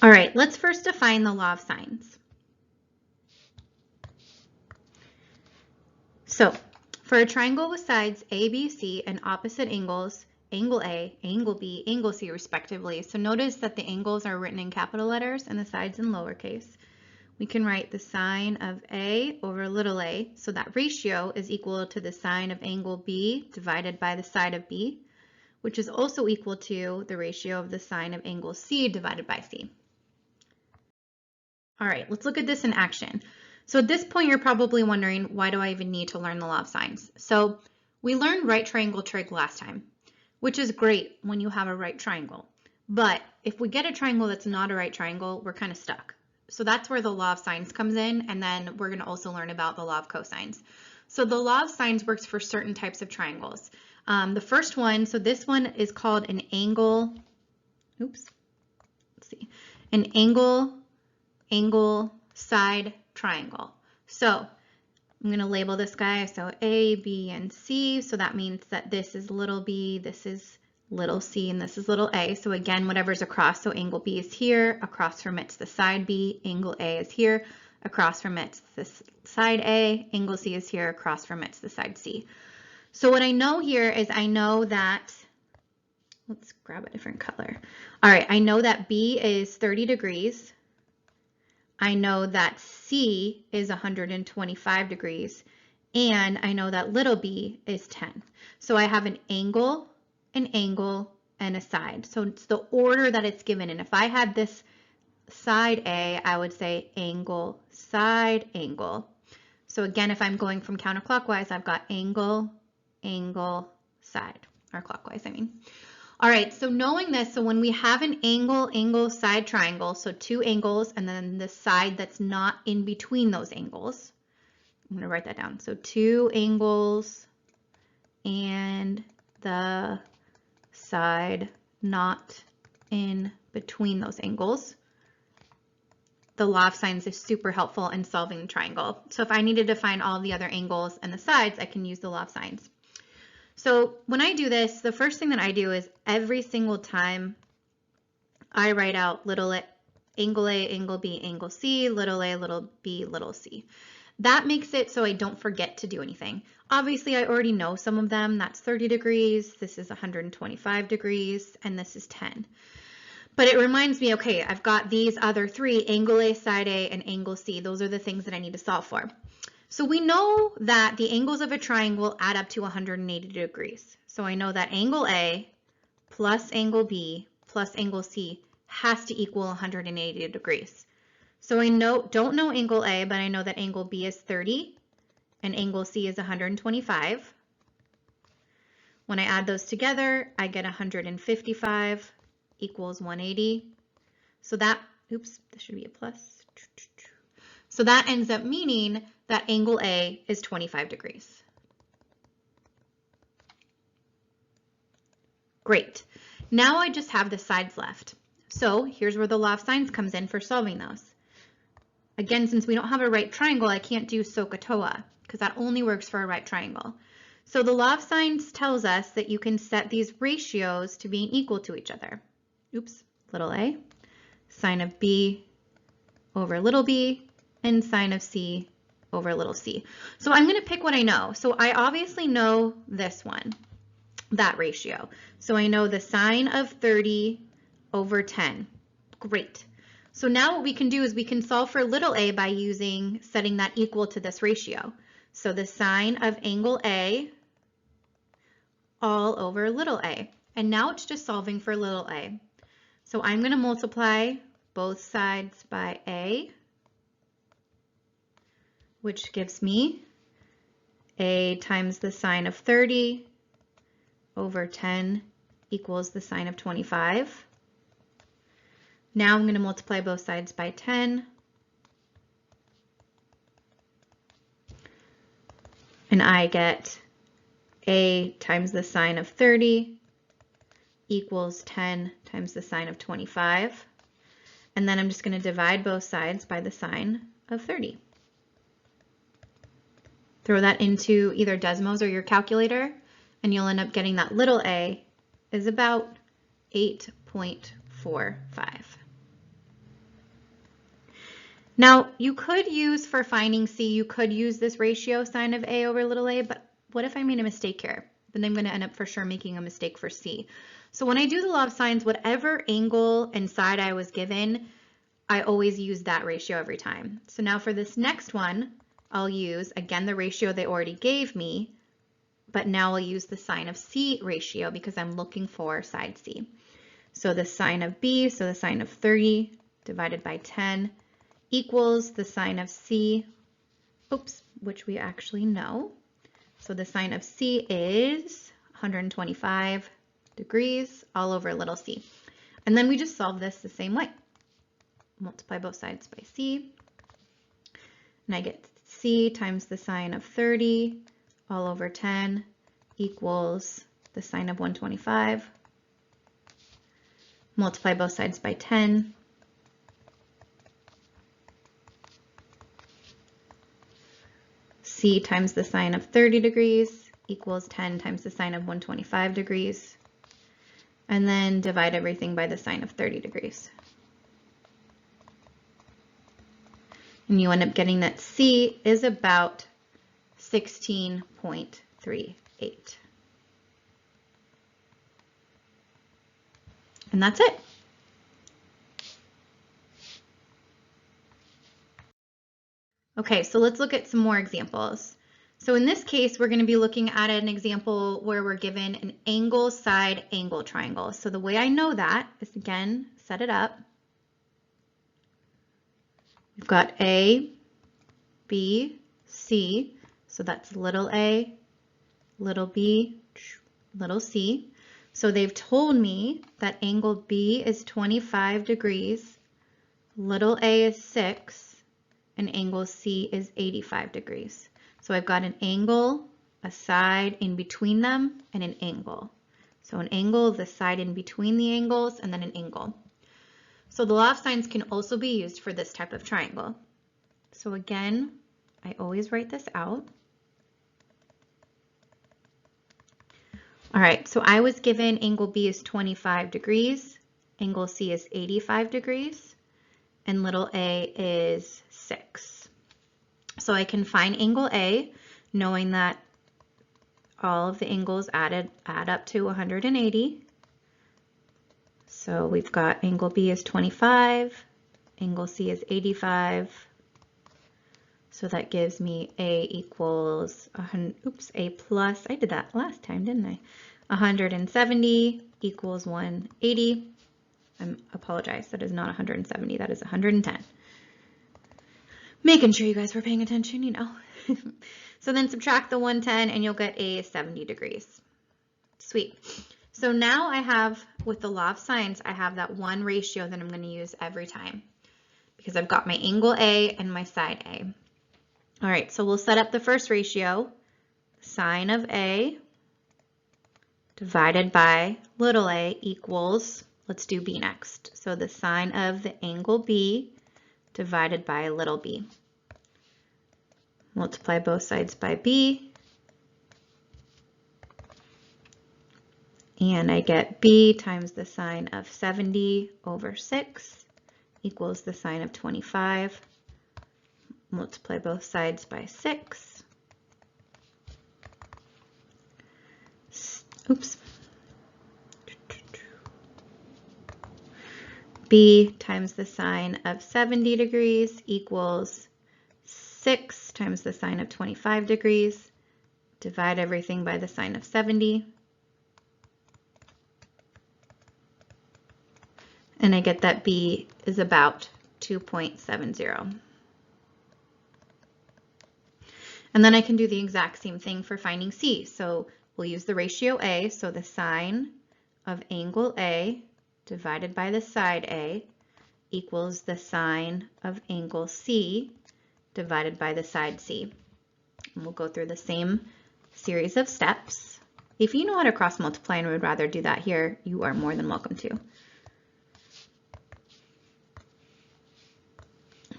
All right, let's first define the law of sines. So for a triangle with sides A, B, C, and opposite angles, angle A, angle B, angle C respectively. So notice that the angles are written in capital letters and the sides in lowercase. We can write the sine of A over little a, so that ratio is equal to the sine of angle B divided by the side of B, which is also equal to the ratio of the sine of angle C divided by C. All right, let's look at this in action. So at this point, you're probably wondering, why do I even need to learn the law of sines? So we learned right triangle trig last time, which is great when you have a right triangle. But if we get a triangle that's not a right triangle, we're kind of stuck. So that's where the law of sines comes in, and then we're going to also learn about the law of cosines. So the law of sines works for certain types of triangles. The first one, so this one is called an angle, an angle side triangle. So I'm going to label this guy, so A, B, and C. So that means that this is little b, this is little c, and this is little a. So again, whatever's across, so angle B is here, across from it's the side B, angle A is here, across from it's this side A, angle C is here, across from it's the side C. So what I know here is I know that, let's grab a different color. All right, I know that B is 30 degrees. I know that C is 125 degrees, and I know that little b is 10. So I have an angle, and a side. So it's the order that it's given. And if I had this side A, I would say angle, side, angle. So again, if I'm going from counterclockwise, I've got angle, side, or clockwise, I mean. All right, so knowing this, so when we have an angle, side triangle, so two angles and then the side that's not in between those angles, I'm going to write that down. So two angles and the side not in between those angles. The law of sines is super helpful in solving the triangle. So if I needed to find all the other angles and the sides, I can use the law of sines. So when I do this, the first thing that I do is every single time I write out little a, angle B, angle C, little a, little b, little c. That makes it so I don't forget to do anything. Obviously, I already know some of them. That's 30 degrees, this is 125 degrees, and this is 10. But it reminds me, okay, I've got these other three, angle A, side A, and angle C. Those are the things that I need to solve for. So we know that the angles of a triangle add up to 180 degrees. So I know that angle A plus angle B plus angle C has to equal 180 degrees. So I don't know angle A, but I know that angle B is 30 and angle C is 125. When I add those together, I get 155 equals 180. So that, oops, this should be a plus. So that ends up meaning that angle A is 25 degrees. Great. Now I just have the sides left. So here's where the law of sines comes in for solving those. Again, since we don't have a right triangle, I can't do SOHCAHTOA because that only works for a right triangle. So the law of sines tells us that you can set these ratios to being equal to each other. Oops, little a, sine of B over little b, and sine of C over little c. So I'm going to pick what I know. So I obviously know this one, that ratio. So I know the sine of 30 over 10. Great. So now what we can do is we can solve for little a by setting that equal to this ratio. So the sine of angle A all over little a. And now it's just solving for little a. So I'm going to multiply both sides by a, which gives me a times the sine of 30 over 10 equals the sine of 25. Now I'm going to multiply both sides by 10. And I get a times the sine of 30 equals 10 times the sine of 25. And then I'm just going to divide both sides by the sine of 30. Throw that into either Desmos or your calculator, and you'll end up getting that little a is about 8.45. Now, you could use, for finding C, you could use this ratio sine of A over little a, but what if I made a mistake here? Then I'm going to end up for sure making a mistake for C. So when I do the law of sines, whatever angle and side I was given, I always use that ratio every time. So now for this next one, I'll use, again, the ratio they already gave me, but now I'll use the sine of C ratio because I'm looking for side C. So the sine of B, so the sine of 30 divided by 10 equals the sine of C, which we actually know. So the sine of C is 125 degrees all over little c. And then we just solve this the same way. Multiply both sides by C, and I get C times the sine of 30 all over 10 equals the sine of 125. Multiply both sides by 10. C times the sine of 30 degrees equals 10 times the sine of 125 degrees. And then divide everything by the sine of 30 degrees. And you end up getting that C is about 16.38. And that's it. Okay, so let's look at some more examples. So in this case, we're going to be looking at an example where we're given an angle side angle triangle. So the way I know that is, again, set it up. We've got A, B, C. So that's little a, little b, little c. So they've told me that angle B is 25 degrees, little a is 6, and angle C is 85 degrees. So I've got an angle, a side in between them, and an angle. So an angle, the side in between the angles, and then an angle. So the law of sines can also be used for this type of triangle. So again, I always write this out. All right, so I was given angle B is 25 degrees, angle C is 85 degrees, and little a is 6. So I can find angle A knowing that all of the angles add up to 180. So we've got angle B is 25, angle C is 85. So that gives me A equals, A plus, I did that last time, didn't I? 170 equals 180. I apologize, that is not 170, that is 110. Making sure you guys were paying attention, you know. So then subtract the 110 and you'll get A is 70 degrees. Sweet. So now I have, with the law of sines, I have that one ratio that I'm going to use every time because I've got my angle A and my side A. All right, so we'll set up the first ratio, sine of A divided by little a equals, let's do B next. So the sine of the angle B divided by little b. Multiply both sides by B. And I get B times the sine of 70 over 6 equals the sine of 25. Multiply both sides by 6. Oops. B times the sine of 70 degrees equals 6 times the sine of 25 degrees. Divide everything by the sine of 70. And I get that B is about 2.70. And then I can do the exact same thing for finding C. So we'll use the ratio A, so the sine of angle A divided by the side A equals the sine of angle C divided by the side C. And we'll go through the same series of steps. If you know how to cross multiply and would rather do that here, you are more than welcome to.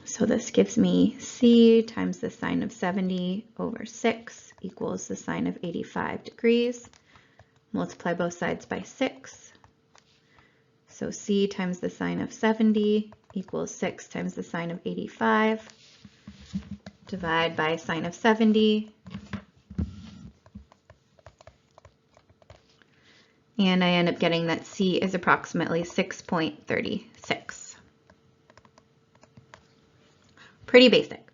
So this gives me C times the sine of 70 over 6 equals the sine of 85 degrees. Multiply both sides by 6. So C times the sine of 70 equals 6 times the sine of 85, divide by sine of 70, and I end up getting that C is approximately 6.36. Pretty basic.